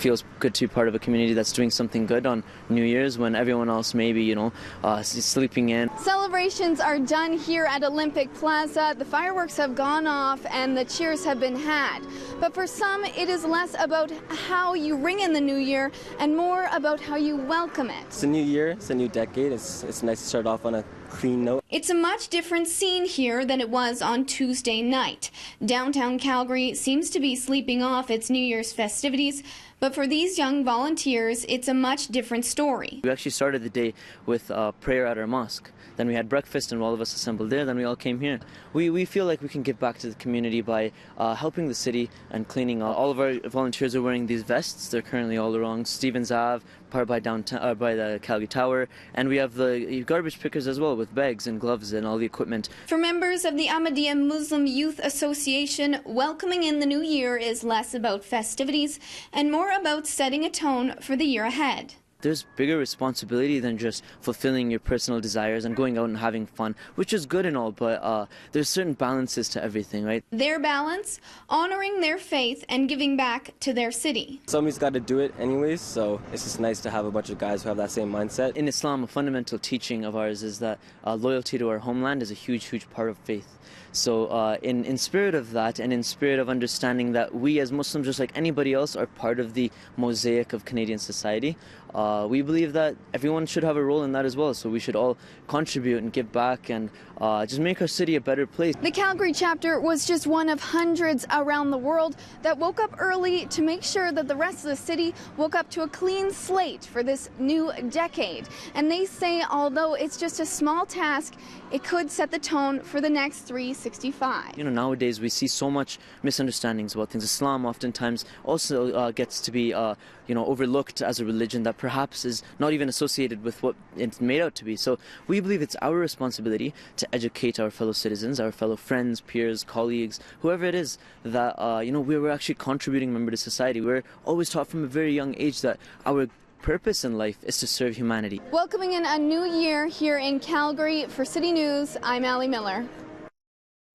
feels good to be part of a community that's doing something good on New Year's when everyone else maybe, is sleeping in. Celebrations are done here at Olympic Plaza. The fireworks have gone off and the cheers have been had. But for some, it is less about how you ring in the new year and more about how you welcome it. It's a new year, it's a new decade. It's nice to start off on a clean note. It's a much different scene here than it was on Tuesday night. Downtown Calgary seems to be sleeping off its New Year's festivities, but for these young volunteers, it's a much different story. We actually started the day with prayer at our mosque. Then we had breakfast and all of us assembled there. Then we all came here. We feel like we can give back to the community by helping the city and cleaning. All of our volunteers are wearing these vests. They're currently all along Stevens Ave, part by downtown, by the Calgary Tower, and we have the garbage pickers as well with bags and gloves and all the equipment. For members of the Ahmadiyya Muslim Youth Association, welcoming in the new year is less about festivities and more about setting a tone for the year ahead. There's bigger responsibility than just fulfilling your personal desires and going out and having fun, which is good and all, but there's certain balances to everything, right? Their balance, honoring their faith and giving back to their city. Somebody's got to do it anyways, so it's just nice to have a bunch of guys who have that same mindset. In Islam, a fundamental teaching of ours is that loyalty to our homeland is a huge, huge part of faith. So in spirit of that and in spirit of understanding that we as Muslims, just like anybody else, are part of the mosaic of Canadian society, we believe that everyone should have a role in that as well. So we should all contribute and give back and just make our city a better place. The Calgary chapter was just one of hundreds around the world that woke up early to make sure that the rest of the city woke up to a clean slate for this new decade. And they say although it's just a small task, it could set the tone for the next 365. Nowadays we see so much misunderstandings about things. Islam oftentimes also gets to be overlooked as a religion that perhaps is not even associated with what it's made out to be. So we believe it's our responsibility to educate our fellow citizens, our fellow friends, peers, colleagues, whoever it is, that we're actually contributing member to society. We're always taught from a very young age that our purpose in life is to serve humanity. Welcoming in a new year here in Calgary. For City News, I'm Allie Miller.